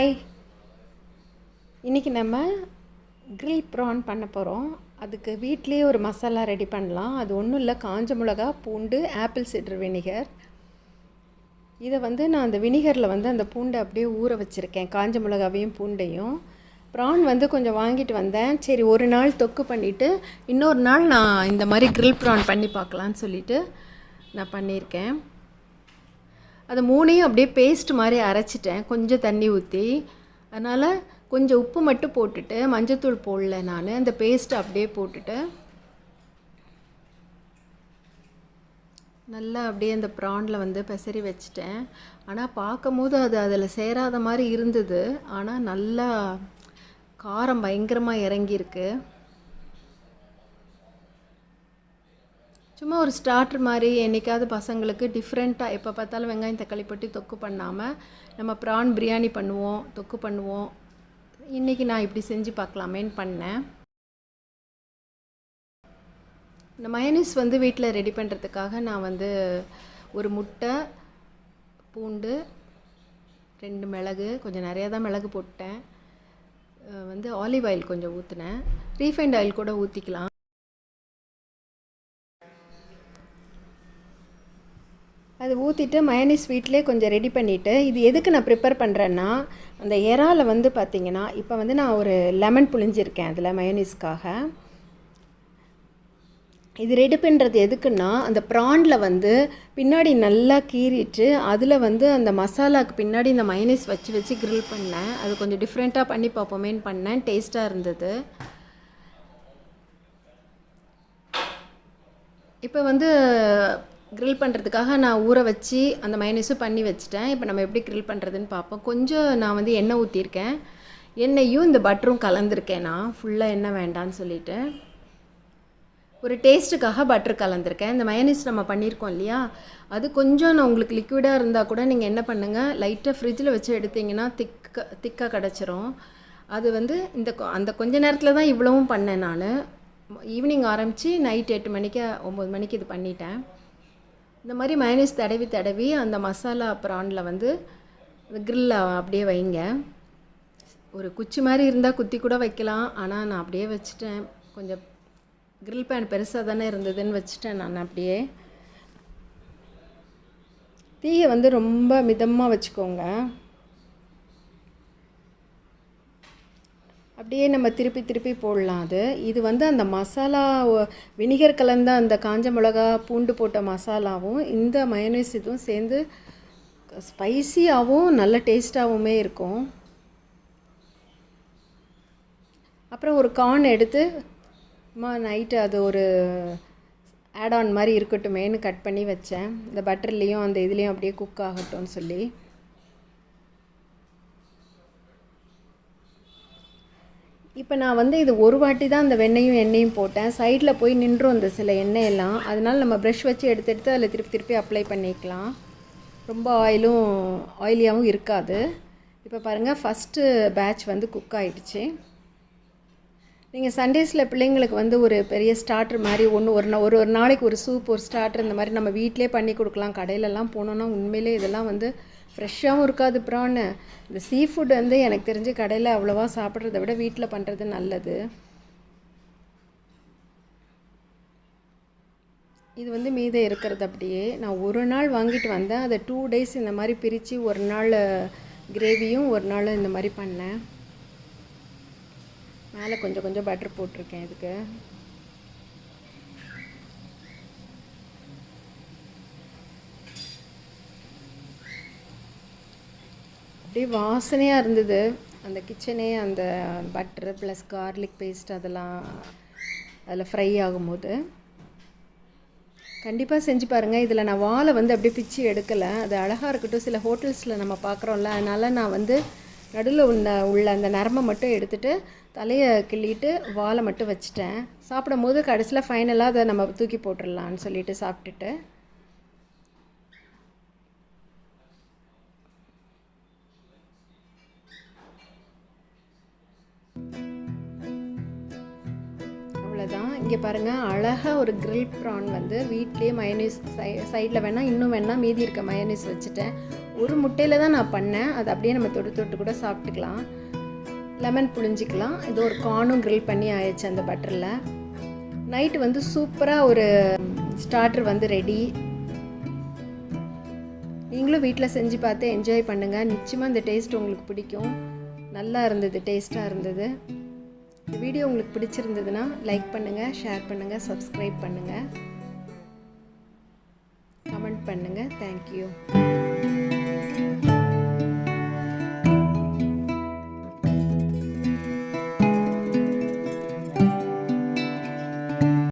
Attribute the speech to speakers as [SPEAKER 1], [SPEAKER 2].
[SPEAKER 1] Hi, இன்றைக்கி நம்ம grill PRAN பண்ண போகிறோம். அதுக்கு வீட்லேயே ஒரு மசாலா ரெடி பண்ணலாம். அது ஒன்றும் இல்லை, காஞ்ச மிளகா, பூண்டு, ஆப்பிள் சிட்ரு வினிகர். இதை நான் அந்த வினிகரில் அந்த பூண்டை அப்படியே ஊற வச்சுருக்கேன், காஞ்ச மிளகாவையும் பூண்டையும். ப்ரான் கொஞ்சம் வாங்கிட்டு வந்தேன். சரி, ஒரு நாள் தொக்கு பண்ணிவிட்டு இன்னொரு நாள் நான் இந்த மாதிரி கிரில் ப்ரான் பண்ணி பார்க்கலான்னு சொல்லிவிட்டு நான் பண்ணியிருக்கேன். அதை மூணையும் அப்படியே பேஸ்ட் மாதிரி அரைச்சிட்டேன், கொஞ்சம் தண்ணி ஊற்றி. அதனால் கொஞ்சம் உப்பு மட்டும் போட்டுட்டு, மஞ்சத்தூள் போடல நான், அந்த பேஸ்ட்டை அப்படியே போட்டுட்டு நல்லா அப்படியே அந்த ப்ரானில் பெசரி வச்சிட்டேன். ஆனால் பார்க்கும் போது அது அதில் சேராத மாதிரி இருந்தது. ஆனால் நல்லா காரம் பயங்கரமாக இறங்கியிருக்கு. சும்மா ஒரு ஸ்டார்டர் மாதிரி என்றைக்காவது பசங்களுக்கு டிஃப்ரெண்ட்டாக, எப்போ பார்த்தாலும் வெங்காயம் தக்காளி போட்டு தொக்கு பண்ணாமல் நம்ம ப்ரான் பிரியாணி பண்ணுவோம், தொக்கு பண்ணுவோம். இன்றைக்கி நான் இப்படி செஞ்சு பார்க்கலாமேன்னு பண்ணேன். இந்த மயோனீஸ் வீட்டில் ரெடி பண்ணுறதுக்காக நான் ஒரு முட்டை, பூண்டு, 2 மிளகு, கொஞ்சம் நிறையா தான் மிளகு போட்டேன். ஆலிவ் ஆயில் கொஞ்சம் ஊற்றினேன், ரீஃபைண்ட் ஆயில் கூட ஊற்றிக்கலாம். அது ஊற்றிட்டு மயோனீஸ் வீட்டிலே கொஞ்சம் ரெடி பண்ணிவிட்டு, இது எதுக்கு நான் ப்ரிப்பேர் பண்ணுறேன்னா, அந்த இறால பார்த்திங்கன்னா இப்போ நான் ஒரு லெமன் புழிஞ்சிருக்கேன் அதில் மயோனீஸ்க்காக. இது ரெடி பண்ணுறது எதுக்குன்னா, அந்த ப்ரானில் பின்னாடி நல்லா கீறிட்டு அதில் அந்த மசாலாவுக்கு பின்னாடி இந்த மயோனீஸ் வச்சு வச்சு கிரில் பண்ணேன். அது கொஞ்சம் டிஃப்ரெண்ட்டாக பண்ணி பார்ப்போமேன்னு பண்ணேன், டேஸ்ட்டாக இருந்தது. இப்போ கிரில் பண்ணுறதுக்காக நான் ஊற வச்சு அந்த மயோனீஸும் பண்ணி வச்சுட்டேன். இப்போ நம்ம எப்படி கிரில் பண்ணுறதுன்னு பார்ப்போம். கொஞ்சம் நான் எண்ணெய் ஊற்றிருக்கேன், எண்ணெயும் இந்த பட்டரும் கலந்துருக்கேன். நான் ஃபுல்லாக எண்ணெய் வேண்டான்னு சொல்லிவிட்டு ஒரு டேஸ்ட்டுக்காக பட்டர் கலந்துருக்கேன். இந்த மயோனீஸ் நம்ம பண்ணியிருக்கோம் இல்லையா, அது கொஞ்சம் நான் உங்களுக்கு லிக்விடாக இருந்தால் கூட நீங்கள் என்ன பண்ணுங்கள், லைட்டாக ஃப்ரிட்ஜில் வச்சு எடுத்திங்கன்னா திக்காக கிடச்சிரும். அது அந்த கொஞ்ச நேரத்தில் தான் இவ்வளவும் பண்ணேன். நான் ஈவினிங் ஆரம்பித்து நைட் 8 மணிக்கு 9 மணிக்கு இது பண்ணிட்டேன். இந்த மாதிரி மயோனீஸ் தடவி அந்த மசாலா ப்ரானில் கிரில்ல அப்படியே வைங்க. ஒரு குச்சி மாதிரி இருந்தால் குத்தி கூட வைக்கலாம், ஆனால் நான் அப்படியே வச்சுட்டேன். கொஞ்சம் கிரில் பேன் பெருசாக தானே இருந்ததுன்னு வச்சுட்டேன் நான் அப்படியே. தீயை ரொம்ப மிதமாக வச்சுக்கோங்க. அப்படியே நம்ம திருப்பி போடலாம். இது அந்த மசாலா வினிகர் கலந்த அந்த காஞ்ச மிளகா, பூண்டு போட்ட மசாலாவும் இந்த மயோனீஸ் இதுவும் சேர்ந்து ஸ்பைசியாகவும் நல்ல டேஸ்ட்டாகவுமே இருக்கும். அப்புறம் ஒரு கார்ன் எடுத்து நைட்டு அது ஒரு ஆட் ஆன் மாதிரி இருக்கட்டுமேன்னு கட் பண்ணி வச்சேன். இந்த பட்டர்லேயும் அந்த இதுலேயும் அப்படியே குக் ஆகட்டும்னு சொல்லி. இப்போ நான் இது ஒரு வாட்டி தான் அந்த வெண்ணையும் எண்ணெயும் போட்டேன். சைடில் போய் நின்றும் அந்த சில எண்ணெயெல்லாம். அதனால் நம்ம ப்ரஷ் வச்சு எடுத்து அதில் திருப்பி அப்ளை பண்ணிக்கலாம். ரொம்ப ஆயிலியாகவும் இருக்காது. இப்போ பாருங்கள், ஃபஸ்ட்டு பேட்ச் குக் ஆகிடுச்சு. நீங்கள் சண்டேஸில் பிள்ளைங்களுக்கு ஒரு பெரிய ஸ்டார்டர் மாதிரி ஒரு நாளைக்கு ஒரு சூப், ஒரு ஸ்டார்டர் இந்த மாதிரி நம்ம வீட்டிலே பண்ணி கொடுக்கலாம். கடையிலலாம் போனோன்னா உண்மையிலே இதெல்லாம் ஃப்ரெஷ்ஷாகவும் இருக்காது ப்ரான்னு. இந்த சீ ஃபுட் எனக்கு தெரிஞ்சு கடையில் அவ்வளோவா சாப்பிட்றத விட வீட்டில் பண்ணுறது நல்லது. இது மீதம் இருக்கிறது அப்படியே நான் ஒரு நாள் வாங்கிட்டு வந்தேன். அதை 2 days இந்த மாதிரி பிரித்து ஒரு நாள் கிரேவியும் ஒரு நாள் இந்த மாதிரி பண்ணேன். மேலே கொஞ்சம் பட்டர் போட்டிருக்கேன் இதுக்கு. அப்படியே வாசனையாக இருந்தது அந்த கிச்சனே. அந்த பட்டர் ப்ளஸ் கார்லிக் பேஸ்ட் அதெல்லாம் அதில் ஃப்ரை ஆகும்போது கண்டிப்பாக செஞ்சு பாருங்கள். இதில் நான் வாழை அப்படியே பிச்சு எடுக்கலை, அது அழகாக இருக்கட்டும். சில ஹோட்டல்ஸில் நம்ம பார்க்குறோம்ல, அதனால் நான் நடுவில் உள்ள அந்த நரம்பை மட்டும் எடுத்துகிட்டு தலையை கிள்ளிட்டு வாழை மட்டும் வச்சுட்டேன். சாப்பிடும் போது கடைசியில் ஃபைனலாக அதை நம்ம தூக்கி போட்டுடலான்னு சொல்லிட்டு சாப்பிட்டுட்டு. அவ்வளோதான். இங்கே பாருங்கள், அழகாக ஒரு grill prawn வந்து வீட்லேயே மயோனைஸ் சைடில் வேணால் இன்னும் வேணால் மீதி இருக்க மயோனைஸ் வச்சுட்டேன். ஒரு முட்டையில் தான் நான் பண்ணேன். அது அப்படியே நம்ம தொட்டு கூட சாப்பிட்டுக்கலாம். லெமன் புழிஞ்சிக்கலாம். இது ஒரு கார்னும் grill பண்ணி ஆயிடுச்சு அந்த பட்டரில். நைட்டு வந்து சூப்பராக ஒரு ஸ்டார்டர் வந்து ரெடி. நீங்களும் வீட்டில் செஞ்சு பார்த்து என்ஜாய் பண்ணுங்கள். நிச்சயமாக இந்த டேஸ்ட் உங்களுக்கு பிடிக்கும். நல்லா இருந்தது, டேஸ்ட்டாக இருந்தது. இந்த வீடியோ உங்களுக்கு பிடிச்சிருந்ததுன்னா லைக் பண்ணுங்கள், ஷேர் பண்ணுங்கள், சப்ஸ்கிரைப் பண்ணுங்கள், கமெண்ட் பண்ணுங்கள். தேங்க்யூ.